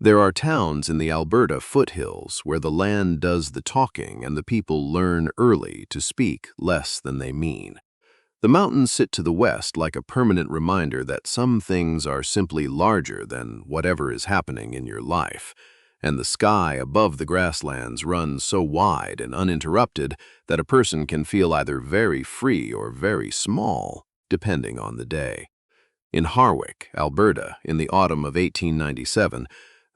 There are towns in the Alberta foothills where the land does the talking and the people learn early to speak less than they mean. The mountains sit to the west like a permanent reminder that some things are simply larger than whatever is happening in your life, and the sky above the grasslands runs so wide and uninterrupted that a person can feel either very free or very small, depending on the day. In Harwick, Alberta, in the autumn of 1897,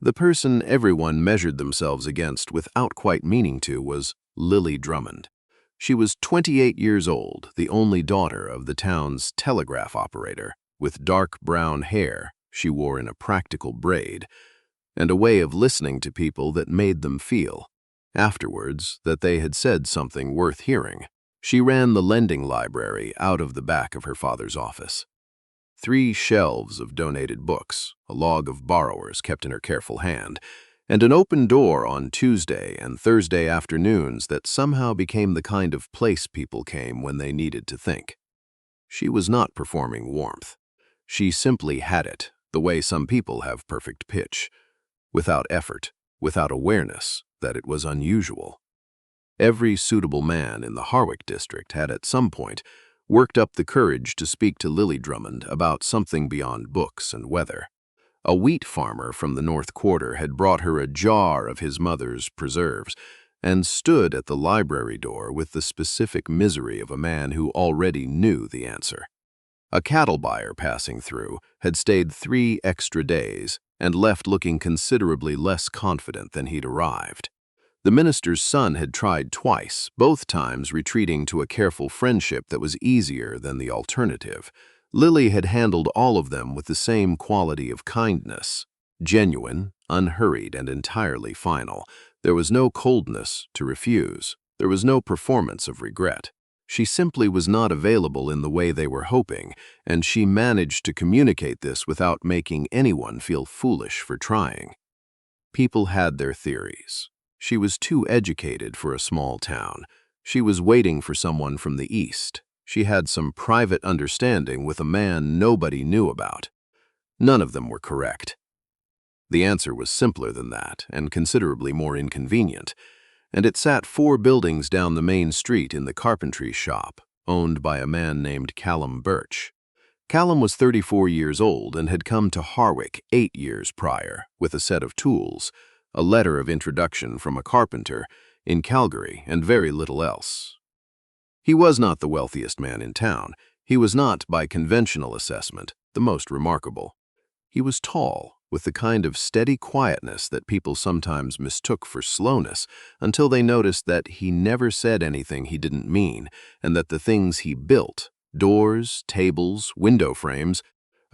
the person everyone measured themselves against without quite meaning to was Lily Drummond. She was 28 years old, the only daughter of the town's telegraph operator, with dark brown hair she wore in a practical braid, and a way of listening to people that made them feel, afterwards, that they had said something worth hearing. She ran the lending library out of the back of her father's office. 3 shelves of donated books, a log of borrowers kept in her careful hand, and an open door on Tuesday and Thursday afternoons that somehow became the kind of place people came when they needed to think. She was not performing warmth. She simply had it, the way some people have perfect pitch, without effort, without awareness that it was unusual. Every suitable man in the Harwick district had at some point worked up the courage to speak to Lily Drummond about something beyond books and weather. A wheat farmer from the North Quarter had brought her a jar of his mother's preserves and stood at the library door with the specific misery of a man who already knew the answer. A cattle buyer passing through had stayed 3 extra days and left looking considerably less confident than he'd arrived. The minister's son had tried twice, both times retreating to a careful friendship that was easier than the alternative. Lily had handled all of them with the same quality of kindness, genuine, unhurried, and entirely final. There was no coldness to refuse. There was no performance of regret. She simply was not available in the way they were hoping, and she managed to communicate this without making anyone feel foolish for trying. People had their theories. She was too educated for a small town. She was waiting for someone from the East. She had some private understanding with a man nobody knew about. None of them were correct. The answer was simpler than that and considerably more inconvenient, and it sat 4 buildings down the main street in the carpentry shop, owned by a man named Callum Birch. Callum was 34 years old and had come to Harwick 8 years prior with a set of tools, a letter of introduction from a carpenter in Calgary, and very little else. He was not the wealthiest man in town. He was not, by conventional assessment, the most remarkable. He was tall, with the kind of steady quietness that people sometimes mistook for slowness until they noticed that he never said anything he didn't mean, and that the things he built, doors, tables, window frames,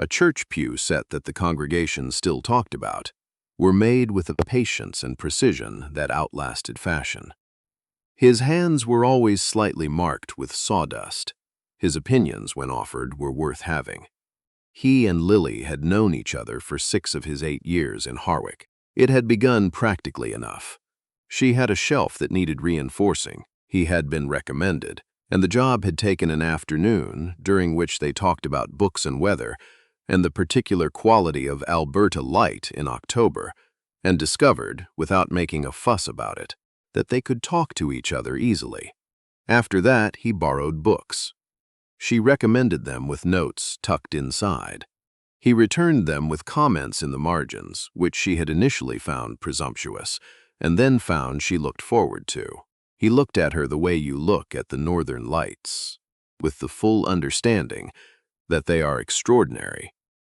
a church pew set that the congregation still talked about, were made with a patience and precision that outlasted fashion. His hands were always slightly marked with sawdust. His opinions, when offered, were worth having. He and Lily had known each other for 6 of his 8 years in Harwick. It had begun practically enough. She had a shelf that needed reinforcing. He had been recommended, and the job had taken an afternoon during which they talked about books and weather, and the particular quality of Alberta light in October, and discovered, without making a fuss about it, that they could talk to each other easily. After that, he borrowed books. She recommended them with notes tucked inside. He returned them with comments in the margins, which she had initially found presumptuous, and then found she looked forward to. He looked at her the way you look at the northern lights, with the full understanding that they are extraordinary,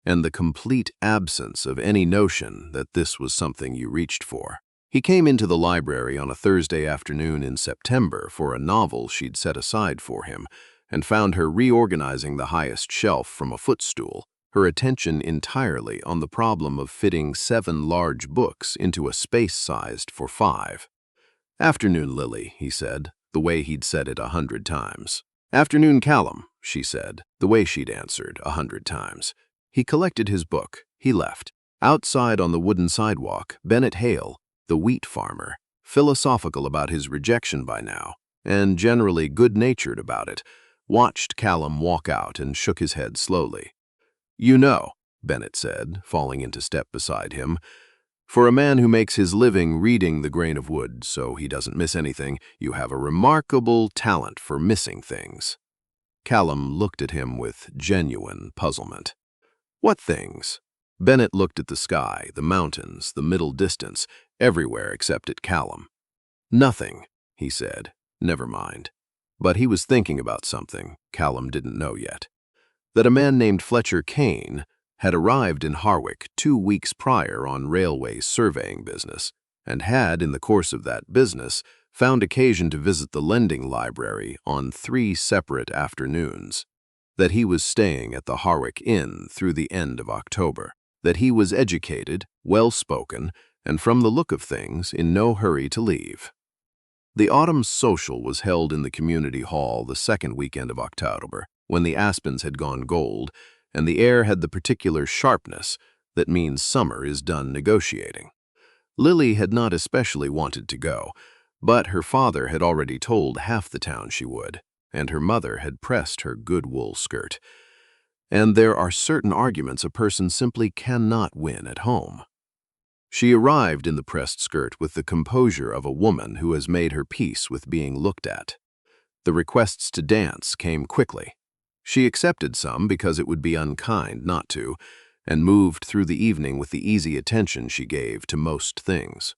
and the complete absence of any notion that this was something you reached for. He came into the library on a Thursday afternoon in September for a novel she'd set aside for him, and found her reorganizing the highest shelf from a footstool, her attention entirely on the problem of fitting 7 large books into a space sized for 5. "Afternoon, Lily," he said, the way he'd said it 100 times. "Afternoon, Callum," she said, the way she'd answered 100 times. He collected his book. He left. Outside on the wooden sidewalk, Bennett Hale, the wheat farmer, philosophical about his rejection by now, and generally good-natured about it, watched Callum walk out and shook his head slowly. "You know," Bennett said, falling into step beside him, For a man who makes his living reading the grain of wood so he doesn't miss anything, you have a remarkable talent for missing things." Callum looked at him with genuine puzzlement. "What things?" Bennett looked at the sky, the mountains, the middle distance, everywhere except at Callum. "Nothing," he said. "Never mind." But he was thinking about something Callum didn't know yet. That a man named Fletcher Kane had arrived in Harwick 2 weeks prior on railway surveying business, and had, in the course of that business, found occasion to visit the lending library on 3 separate afternoons. That he was staying at the Harwick Inn through the end of October. That he was educated, well-spoken, and from the look of things, in no hurry to leave. The autumn social was held in the community hall the second weekend of October, when the aspens had gone gold, and the air had the particular sharpness that means summer is done negotiating. Lily had not especially wanted to go, but her father had already told half the town she would, and her mother had pressed her good wool skirt. And there are certain arguments a person simply cannot win at home. She arrived in the pressed skirt with the composure of a woman who has made her peace with being looked at. The requests to dance came quickly. She accepted some because it would be unkind not to, and moved through the evening with the easy attention she gave to most things.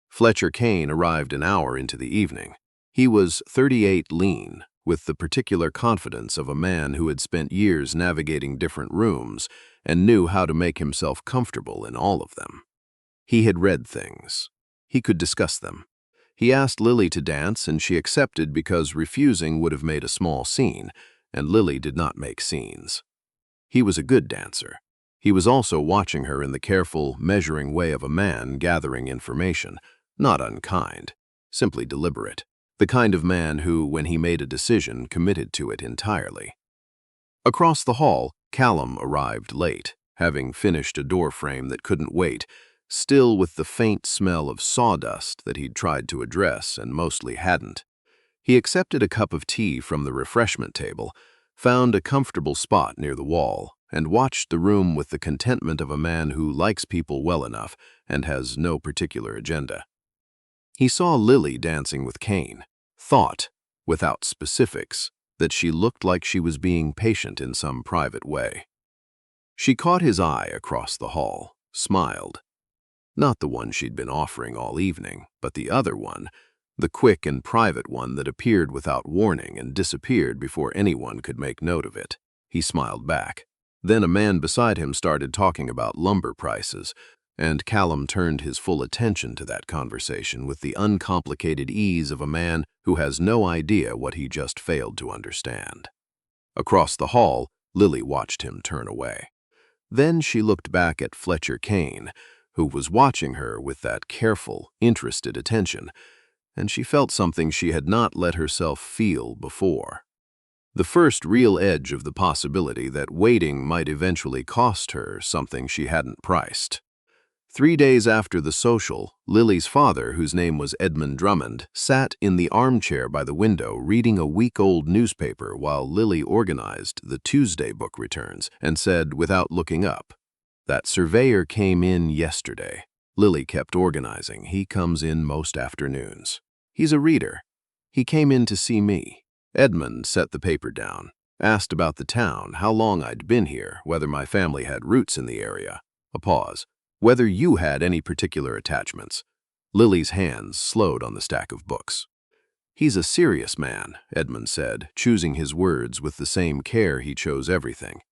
Fletcher Kane arrived an hour into the evening. He was 38 lean, with the particular confidence of a man who had spent years navigating different rooms and knew how to make himself comfortable in all of them. He had read things. He could discuss them. He asked Lily to dance, and she accepted because refusing would have made a small scene, and Lily did not make scenes. He was a good dancer. He was also watching her in the careful, measuring way of a man gathering information, not unkind, simply deliberate, the kind of man who, when he made a decision, committed to it entirely. Across the hall, Callum arrived late, having finished a door frame that couldn't wait, still with the faint smell of sawdust that he'd tried to address and mostly hadn't. He accepted a cup of tea from the refreshment table, found a comfortable spot near the wall, and watched the room with the contentment of a man who likes people well enough and has no particular agenda. He saw Lily dancing with Kane, thought, without specifics, that she looked like she was being patient in some private way. She caught his eye across the hall, smiled. Not the one she'd been offering all evening, but the other one, the quick and private one that appeared without warning and disappeared before anyone could make note of it. He smiled back. Then a man beside him started talking about lumber prices, and Callum turned his full attention to that conversation with the uncomplicated ease of a man who has no idea what he just failed to understand. Across the hall, Lily watched him turn away. Then she looked back at Fletcher Kane, who was watching her with that careful, interested attention, and she felt something she had not let herself feel before. The first real edge of the possibility that waiting might eventually cost her something she hadn't priced. 3 days after the social, Lily's father, whose name was Edmund Drummond, sat in the armchair by the window reading a week-old newspaper while Lily organized the Tuesday book returns and said, without looking up, "That surveyor came in yesterday." Lily kept organizing. "He comes in most afternoons. He's a reader. He came in to see me." Edmund set the paper down, asked about the town, how long I'd been here, whether my family had roots in the area. A pause. "Whether you had any particular attachments." Lily's hands slowed on the stack of books. "He's a serious man," Edmund said, choosing his words with the same care he chose everything.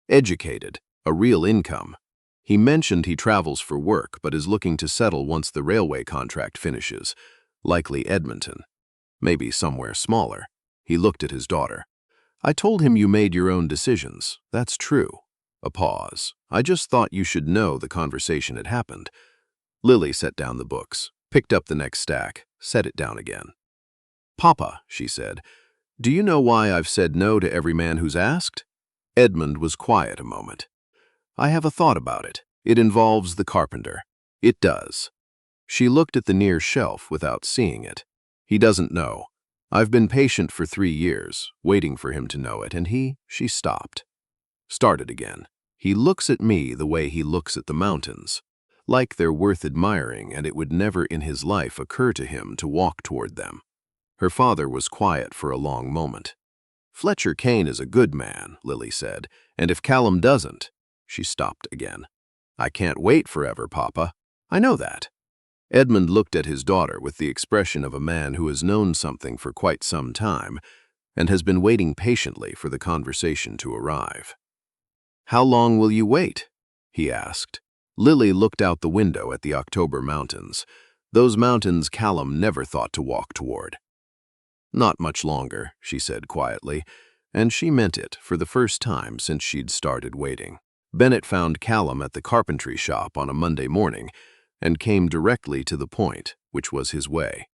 "Educated, a real income. He mentioned he travels for work but is looking to settle once the railway contract finishes. Likely Edmonton. Maybe somewhere smaller." He looked at his daughter. "I told him you made your own decisions. That's true." A pause. "I just thought you should know the conversation had happened." Lily set down the books, picked up the next stack, set it down again. "Papa," she said, "do you know why I've said no to every man who's asked?" Edmund was quiet a moment. "I have a thought about it. It involves the Carpenter." "It does." She looked at the near shelf without seeing it. "He doesn't know. I've been patient for 3 years, waiting for him to know it, and she stopped. Started again. "He looks at me the way he looks at the mountains. like they're worth admiring, and it would never in his life occur to him to walk toward them. Her father was quiet for a long moment. "Fletcher Kane is a good man," Lily said, "and if Callum doesn't—" She stopped again. "I can't wait forever, Papa. I know that." Edmund looked at his daughter with the expression of a man who has known something for quite some time and has been waiting patiently for the conversation to arrive. "How long will you wait?" he asked. Lily looked out the window at the October mountains, those mountains Callum never thought to walk toward. "Not much longer," she said quietly, and she meant it for the first time since she'd started waiting. Bennett found Callum at the carpentry shop on a Monday morning and came directly to the point, which was his way.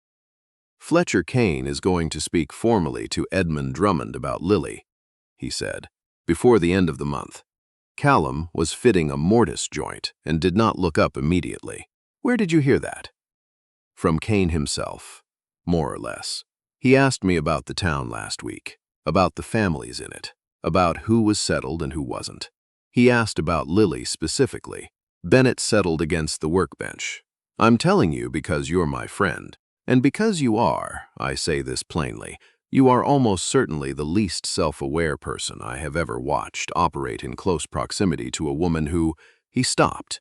"Fletcher Kane is going to speak formally to Edmund Drummond about Lily," he said, "before the end of the month." Callum was fitting a mortise joint and did not look up immediately. "Where did you hear that?" "From Kane himself, more or less. He asked me about the town last week, about the families in it, about who was settled and who wasn't. He asked about Lily specifically." Bennett settled against the workbench. "I'm telling you because you're my friend, and because you are, I say this plainly, you are almost certainly the least self-aware person I have ever watched operate in close proximity to a woman who—" He stopped.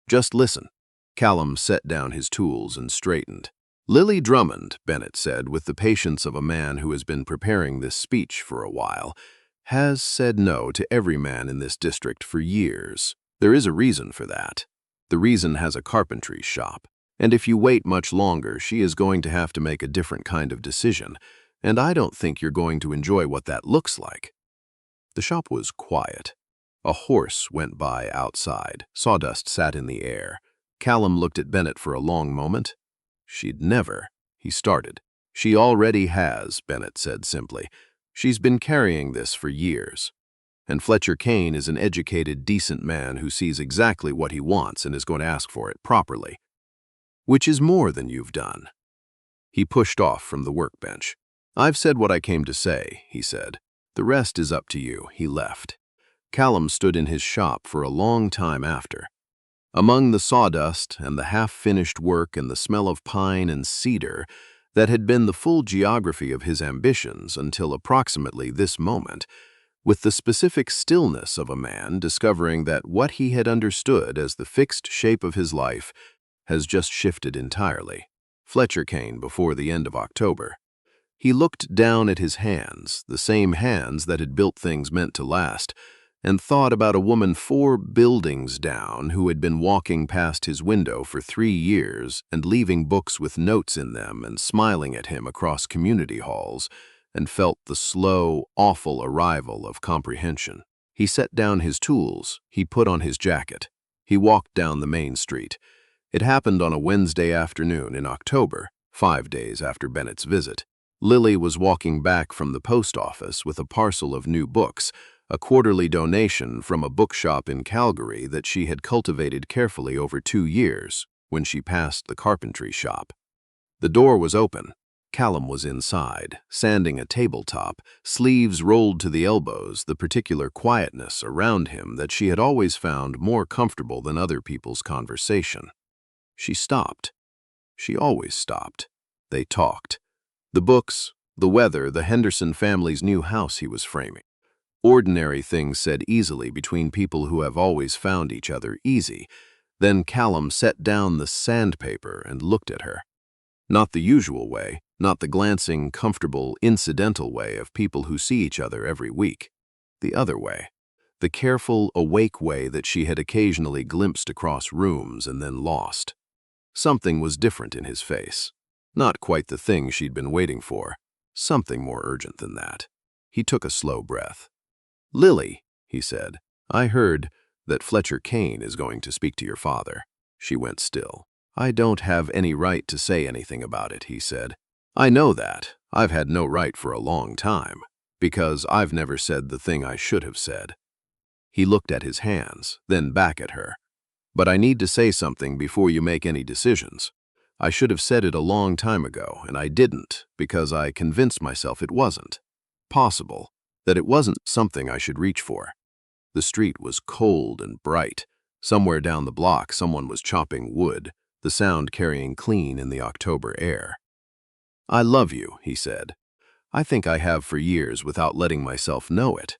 "Just listen." Callum set down his tools and straightened. "Lily Drummond," Bennett said with the patience of a man who has been preparing this speech for a while, "has said no to every man in this district for years. There is a reason for that. The reason has a carpentry shop, and if you wait much longer, she is going to have to make a different kind of decision, and I don't think you're going to enjoy what that looks like." The shop was quiet. A horse went by outside. Sawdust sat in the air. Callum looked at Bennett for a long moment. "She'd never—" he started. "She already has," Bennett said simply. "She's been carrying this for years. And Fletcher Kane is an educated, decent man who sees exactly what he wants and is going to ask for it properly. Which is more than you've done." He pushed off from the workbench. "I've said what I came to say," he said. "The rest is up to you." He left. Callum stood in his shop for a long time after. Among the sawdust and the half-finished work and the smell of pine and cedar that had been the full geography of his ambitions until approximately this moment, with the specific stillness of a man discovering that what he had understood as the fixed shape of his life has just shifted entirely. Fletcher Kane before the end of October. He looked down at his hands, the same hands that had built things meant to last, and thought about a woman 4 buildings down who had been walking past his window for 3 years and leaving books with notes in them and smiling at him across community halls, and felt the slow, awful arrival of comprehension. He set down his tools. He put on his jacket. He walked down the main street. It happened on a Wednesday afternoon in October, 5 days after Bennett's visit. Lily was walking back from the post office with a parcel of new books, a quarterly donation from a bookshop in Calgary that she had cultivated carefully over 2 years, when she passed the carpentry shop. The door was open. Callum was inside, sanding a tabletop, sleeves rolled to the elbows, the particular quietness around him that she had always found more comfortable than other people's conversation. She stopped. She always stopped. They talked. The books, the weather, the Henderson family's new house he was framing. Ordinary things said easily between people who have always found each other easy. Then Callum set down the sandpaper and looked at her. Not the usual way, not the glancing, comfortable, incidental way of people who see each other every week. The other way. The careful, awake way that she had occasionally glimpsed across rooms and then lost. Something was different in his face. Not quite the thing she'd been waiting for. Something more urgent than that. He took a slow breath. "Lily," he said, "I heard that Fletcher Kane is going to speak to your father." She went still. "I don't have any right to say anything about it," he said. "I know that. I've had no right for a long time, because I've never said the thing I should have said." He looked at his hands, then back at her. "But I need to say something before you make any decisions. I should have said it a long time ago, and I didn't, because I convinced myself it wasn't possible, that it wasn't something I should reach for." The street was cold and bright. Somewhere down the block, someone was chopping wood, the sound carrying clean in the October air. "I love you," he said. "I think I have for years without letting myself know it.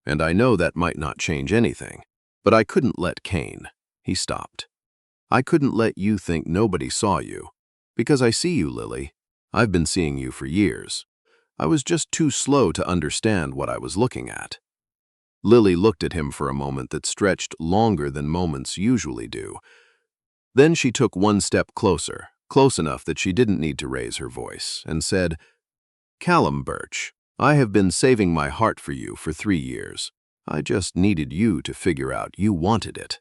And I know that might not change anything. But I couldn't let Kane." He stopped. "I couldn't let you think nobody saw you. Because I see you, Lily. I've been seeing you for years. I was just too slow to understand what I was looking at." Lily looked at him for a moment that stretched longer than moments usually do. Then she took one step closer, close enough that she didn't need to raise her voice, and said, "Callum Birch, I have been saving my heart for you for 3 years. I just needed you to figure out you wanted it."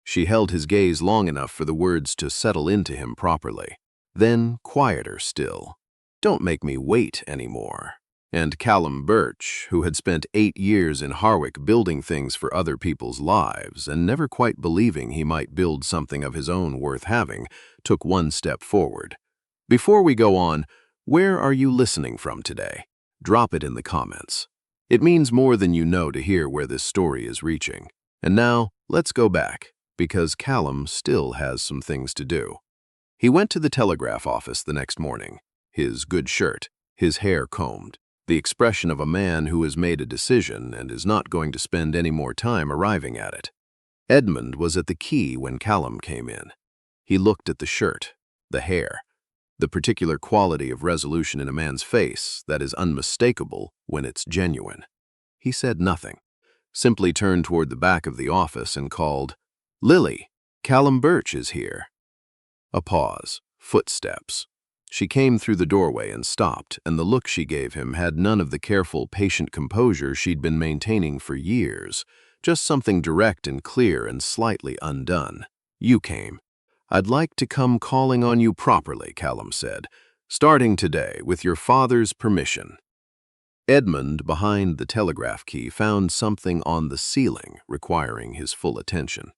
She held his gaze long enough for the words to settle into him properly. Then, quieter still, "Don't make me wait anymore." And Callum Birch, who had spent 8 years in Harwick building things for other people's lives and never quite believing he might build something of his own worth having, took one step forward. "Before we go on, where are you listening from today? Drop it in the comments. It means more than you know to hear where this story is reaching. And now, let's go back, because Callum still has some things to do." He went to the telegraph office the next morning, his good shirt, his hair combed, the expression of a man who has made a decision and is not going to spend any more time arriving at it. Edmund was at the key when Callum came in. He looked at the shirt, the hair, the particular quality of resolution in a man's face that is unmistakable when it's genuine. He said nothing, simply turned toward the back of the office and called, "Lily, Callum Birch is here." A pause, footsteps. She came through the doorway and stopped, and the look she gave him had none of the careful, patient composure she'd been maintaining for years, just something direct and clear and slightly undone. "You came. I'd like to come calling on you properly," Callum said, "starting today with your father's permission." Edmund, behind the telegraph key, found something on the ceiling requiring his full attention.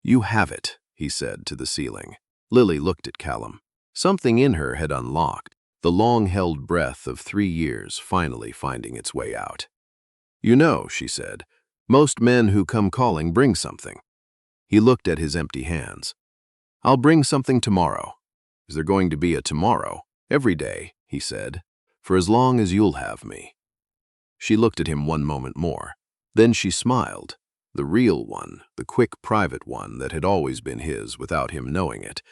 "You have it," he said to the ceiling. Lily looked at Callum. Something in her had unlocked, the long-held breath of 3 years finally finding its way out. "You know," she said, "most men who come calling bring something." He looked at his empty hands. "I'll bring something tomorrow." "Is there going to be a tomorrow?" "Every day," he said, "for as long as you'll have me." She looked at him one moment more. Then she smiled, the real one, the quick private one that had always been his without him knowing it.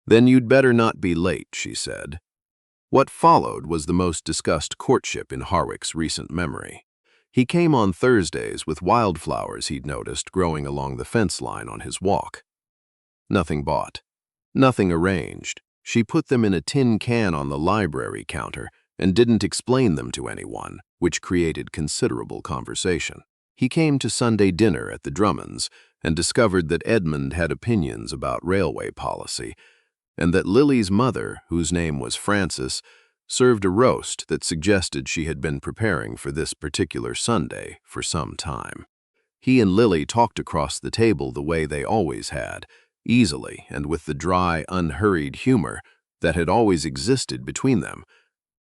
"Then you'd better not be late," she said. What followed was the most discussed courtship in Harwick's recent memory. He came on Thursdays with wildflowers he'd noticed growing along the fence line on his walk. Nothing bought, nothing arranged. She put them in a tin can on the library counter and didn't explain them to anyone, which created considerable conversation. He came to Sunday dinner at the Drummonds and discovered that Edmund had opinions about railway policy, and that Lily's mother, whose name was Frances, served a roast that suggested she had been preparing for this particular Sunday for some time. He and Lily talked across the table the way they always had, easily and with the dry, unhurried humor that had always existed between them,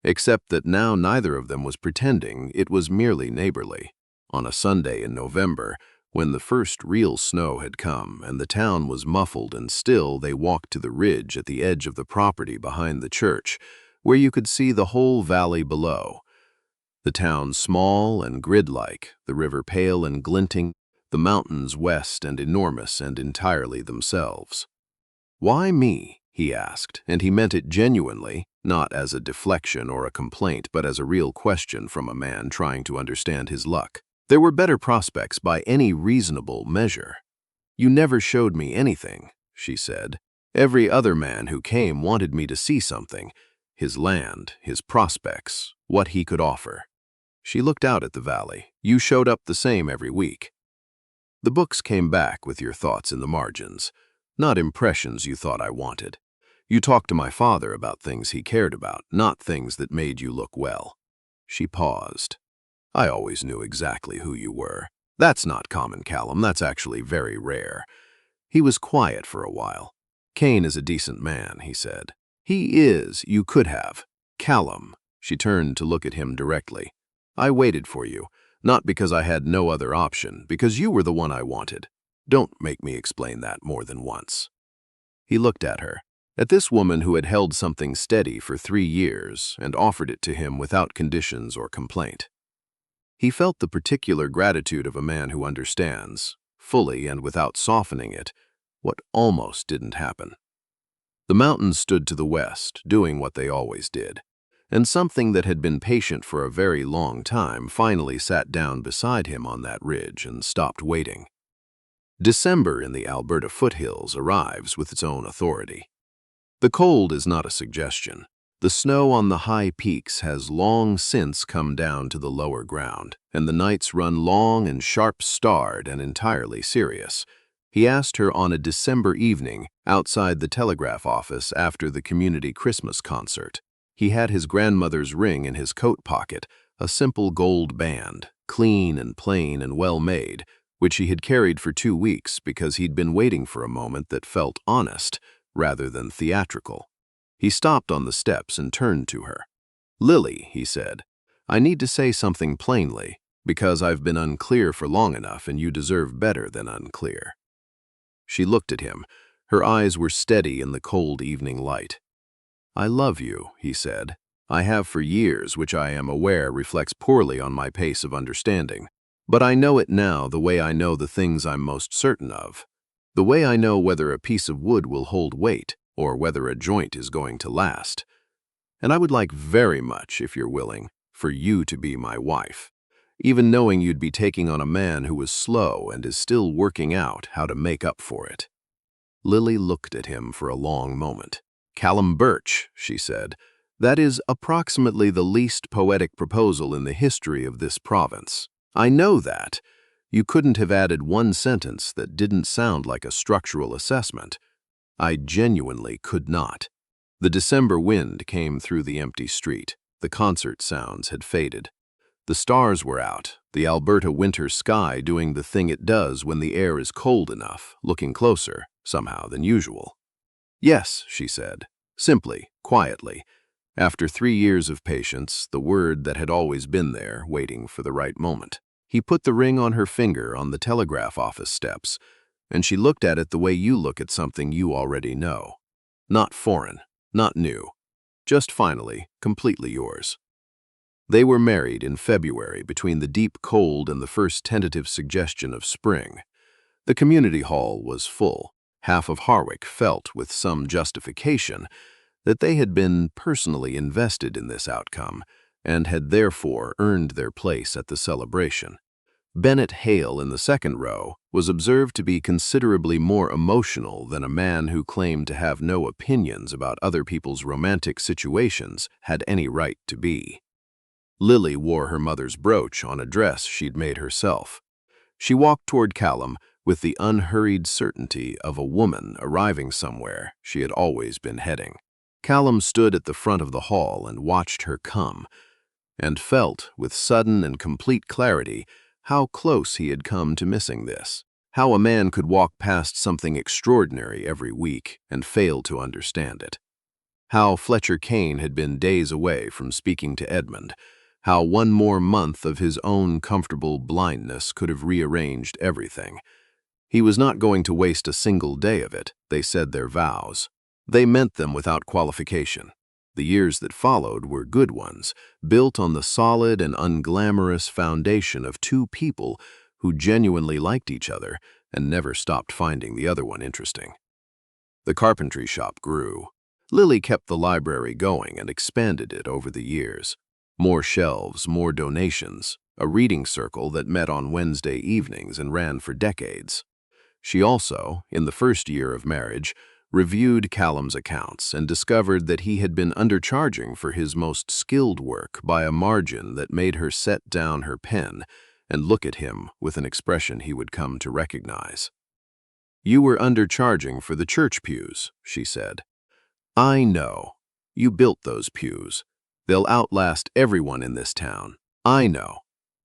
except that now neither of them was pretending, it was merely neighborly. On a Sunday in November, when the first real snow had come and the town was muffled and still, they walked to the ridge at the edge of the property behind the church, where you could see the whole valley below. The town small and grid-like, the river pale and glinting, the mountains west and enormous and entirely themselves. "Why me?" he asked, and he meant it genuinely, not as a deflection or a complaint, but as a real question from a man trying to understand his luck. "There were better prospects by any reasonable measure." "You never showed me anything," she said. "Every other man who came wanted me to see something, his land, his prospects, what he could offer." She looked out at the valley. "You showed up the same every week. The books came back with your thoughts in the margins, not impressions you thought I wanted. You talked to my father about things he cared about, not things that made you look well." She paused. "I always knew exactly who you were. That's not common, Callum. That's actually very rare." He was quiet for a while. "Kane is a decent man," he said. "He is. You could have. Callum." She turned to look at him directly. "I waited for you, not because I had no other option, because you were the one I wanted. Don't make me explain that more than once." He looked at her, at this woman who had held something steady for 3 years and offered it to him without conditions or complaint. He felt the particular gratitude of a man who understands, fully and without softening it, what almost didn't happen. The mountains stood to the west, doing what they always did, and something that had been patient for a very long time finally sat down beside him on that ridge and stopped waiting. December in the Alberta foothills arrives with its own authority. The cold is not a suggestion. The snow on the high peaks has long since come down to the lower ground, and the nights run long and sharp-starred and entirely serious. He asked her on a December evening outside the telegraph office after the community Christmas concert. He had his grandmother's ring in his coat pocket, a simple gold band, clean and plain and well-made, which he had carried for 2 weeks because he'd been waiting for a moment that felt honest rather than theatrical. He stopped on the steps and turned to her. "Lily," he said, "I need to say something plainly, because I've been unclear for long enough and you deserve better than unclear." She looked at him. Her eyes were steady in the cold evening light. "I love you," he said. "I have for years, which I am aware reflects poorly on my pace of understanding. But I know it now the way I know the things I'm most certain of. The way I know whether a piece of wood will hold weight or whether a joint is going to last. And I would like very much, if you're willing, for you to be my wife, even knowing you'd be taking on a man who was slow and is still working out how to make up for it." Lily looked at him for a long moment. "Callum Birch," she said, "that is approximately the least poetic proposal in the history of this province. I know that. You couldn't have added one sentence that didn't sound like a structural assessment. I genuinely could not." The December wind came through the empty street. The concert sounds had faded. The stars were out, the Alberta winter sky doing the thing it does when the air is cold enough, looking closer, somehow, than usual. "Yes," she said, simply, quietly. After 3 years of patience, the word that had always been there, waiting for the right moment. He put the ring on her finger on the telegraph office steps, and she looked at it the way you look at something you already know. Not foreign, not new, just finally, completely yours. They were married in February between the deep cold and the first tentative suggestion of spring. The community hall was full. Half of Harwick felt, with some justification, that they had been personally invested in this outcome and had therefore earned their place at the celebration. Bennett Hale in the second row was observed to be considerably more emotional than a man who claimed to have no opinions about other people's romantic situations had any right to be. Lily wore her mother's brooch on a dress she'd made herself. She walked toward Callum with the unhurried certainty of a woman arriving somewhere she had always been heading. Callum stood at the front of the hall and watched her come, and felt, with sudden and complete clarity, how close he had come to missing this. How a man could walk past something extraordinary every week and fail to understand it. How Fletcher Kane had been days away from speaking to Edmund. How one more month of his own comfortable blindness could have rearranged everything. He was not going to waste a single day of it, they said their vows. They meant them without qualification. The years that followed were good ones, built on the solid and unglamorous foundation of two people who genuinely liked each other and never stopped finding the other one interesting. The carpentry shop grew. Lily kept the library going and expanded it over the years. More shelves, more donations, a reading circle that met on Wednesday evenings and ran for decades. She also, in the first year of marriage, reviewed Callum's accounts and discovered that he had been undercharging for his most skilled work by a margin that made her set down her pen and look at him with an expression he would come to recognize. "You were undercharging for the church pews," she said. "I know. You built those pews. They'll outlast everyone in this town. I know.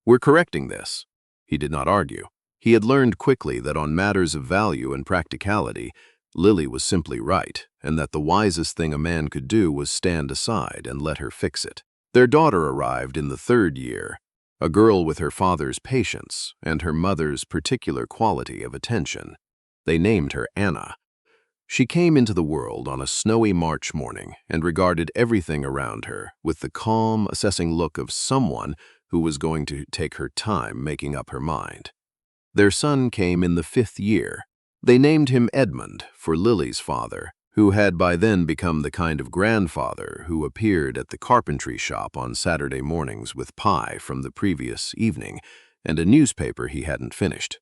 We're correcting this." He did not argue. He had learned quickly that on matters of value and practicality, Lily was simply right, and that the wisest thing a man could do was stand aside and let her fix it. Their daughter arrived in the third year, a girl with her father's patience and her mother's particular quality of attention. They named her Anna. She came into the world on a snowy March morning and regarded everything around her with the calm, assessing look of someone who was going to take her time making up her mind. Their son came in the 5th year. They named him Edmund for Lily's father, who had by then become the kind of grandfather who appeared at the carpentry shop on Saturday mornings with pie from the previous evening and a newspaper he hadn't finished.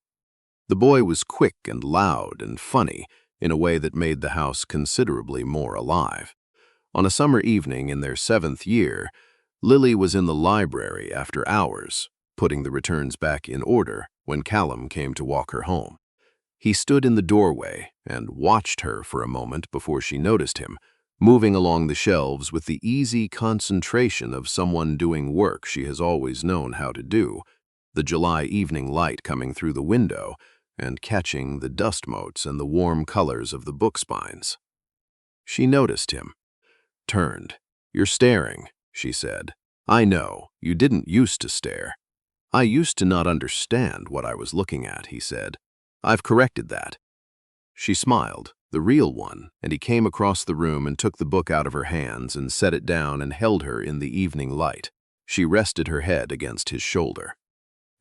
The boy was quick and loud and funny in a way that made the house considerably more alive. On a summer evening in their 7th year, Lily was in the library after hours, putting the returns back in order when Callum came to walk her home. He stood in the doorway and watched her for a moment before she noticed him, moving along the shelves with the easy concentration of someone doing work she has always known how to do, the July evening light coming through the window and catching the dust motes and the warm colors of the book spines. She noticed him, turned. "You're staring," she said. "I know, you didn't used to stare." "I used to not understand what I was looking at," he said. "I've corrected that." She smiled, the real one, and he came across the room and took the book out of her hands and set it down and held her in the evening light. She rested her head against his shoulder.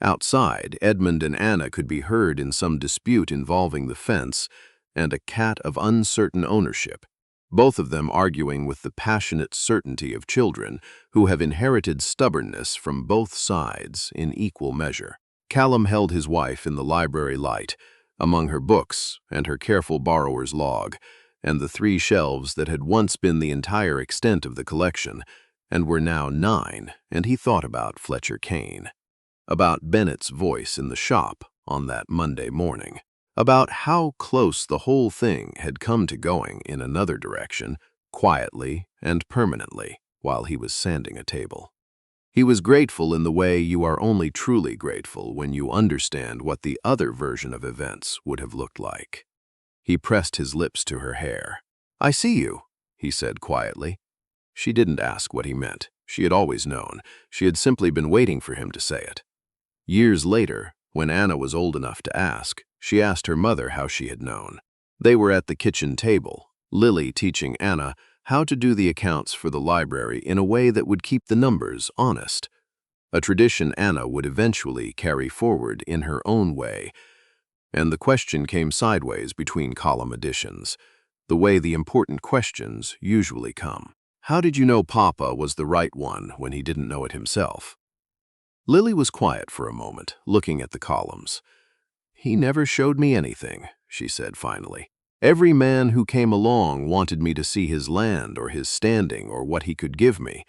Outside, Edmund and Anna could be heard in some dispute involving the fence and a cat of uncertain ownership, both of them arguing with the passionate certainty of children who have inherited stubbornness from both sides in equal measure. Callum held his wife in the library light, among her books and her careful borrower's log, and the 3 shelves that had once been the entire extent of the collection, and were now 9, and he thought about Fletcher Kane, about Bennett's voice in the shop on that Monday morning, about how close the whole thing had come to going in another direction, quietly and permanently, while he was sanding a table. He was grateful in the way you are only truly grateful when you understand what the other version of events would have looked like. He pressed his lips to her hair. "I see you," he said quietly. She didn't ask what he meant. She had always known. She had simply been waiting for him to say it. Years later, when Anna was old enough to ask, she asked her mother how she had known. They were at the kitchen table, Lily teaching Anna how to do the accounts for the library in a way that would keep the numbers honest, a tradition Anna would eventually carry forward in her own way. And the question came sideways between column editions, the way the important questions usually come. How did you know Papa was the right one when he didn't know it himself? Lily was quiet for a moment, looking at the columns. "He never showed me anything," she said finally. "Every man who came along wanted me to see his land or his standing or what he could give me.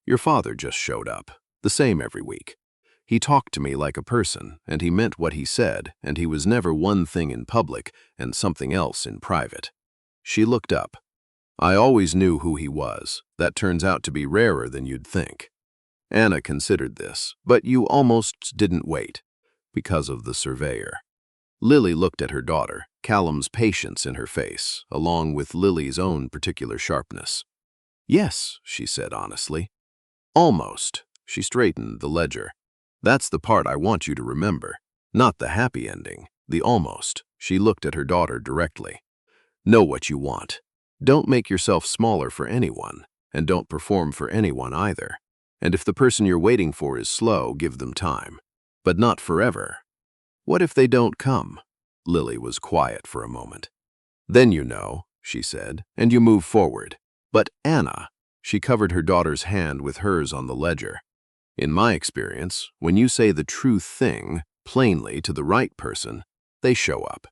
Your father just showed up, the same every week. He talked to me like a person, and he meant what he said, and he was never one thing in public and something else in private." She looked up. "I always knew who he was. That turns out to be rarer than you'd think." Anna considered this, "But you almost didn't wait, because of the surveyor." Lily looked at her daughter, Callum's patience in her face, along with Lily's own particular sharpness. "Yes," she said honestly. "Almost." She straightened the ledger. "That's the part I want you to remember. Not the happy ending, the almost." She looked at her daughter directly. "Know what you want. Don't make yourself smaller for anyone, and don't perform for anyone either. And if the person you're waiting for is slow, give them time. But not forever. What if they don't come?" Lily was quiet for a moment. "Then you know," she said, "and you move forward. But Anna," she covered her daughter's hand with hers on the ledger. "In my experience, when you say the true thing plainly to the right person, they show up."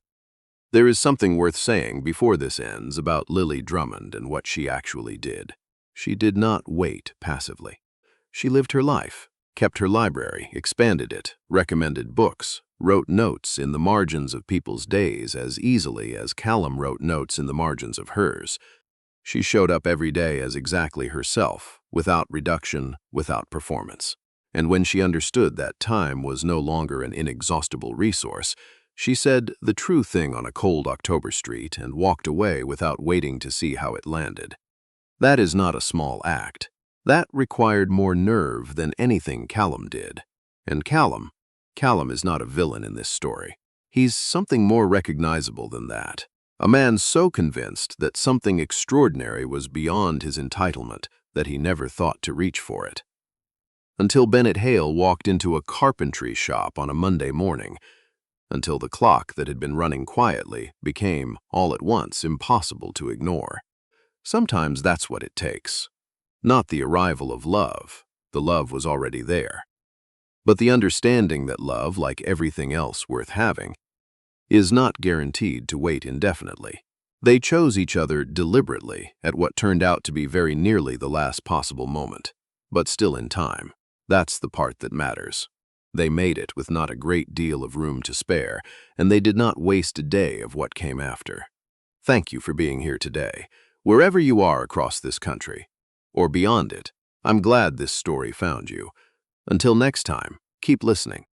There is something worth saying before this ends about Lily Drummond and what she actually did. She did not wait passively. She lived her life, kept her library, expanded it, recommended books, wrote notes in the margins of people's days as easily as Callum wrote notes in the margins of hers. She showed up every day as exactly herself, without reduction, without performance. And when she understood that time was no longer an inexhaustible resource, she said the true thing on a cold October street and walked away without waiting to see how it landed. That is not a small act. That required more nerve than anything Callum did. And Callum is not a villain in this story. He's something more recognizable than that. A man so convinced that something extraordinary was beyond his entitlement that he never thought to reach for it. Until Bennett Hale walked into a carpentry shop on a Monday morning, until the clock that had been running quietly became, all at once, impossible to ignore. Sometimes that's what it takes. Not the arrival of love. The love was already there. But the understanding that love, like everything else worth having, is not guaranteed to wait indefinitely. They chose each other deliberately at what turned out to be very nearly the last possible moment, but still in time. That's the part that matters. They made it with not a great deal of room to spare, and they did not waste a day of what came after. Thank you for being here today, wherever you are across this country, or beyond it. I'm glad this story found you. Until next time, keep listening.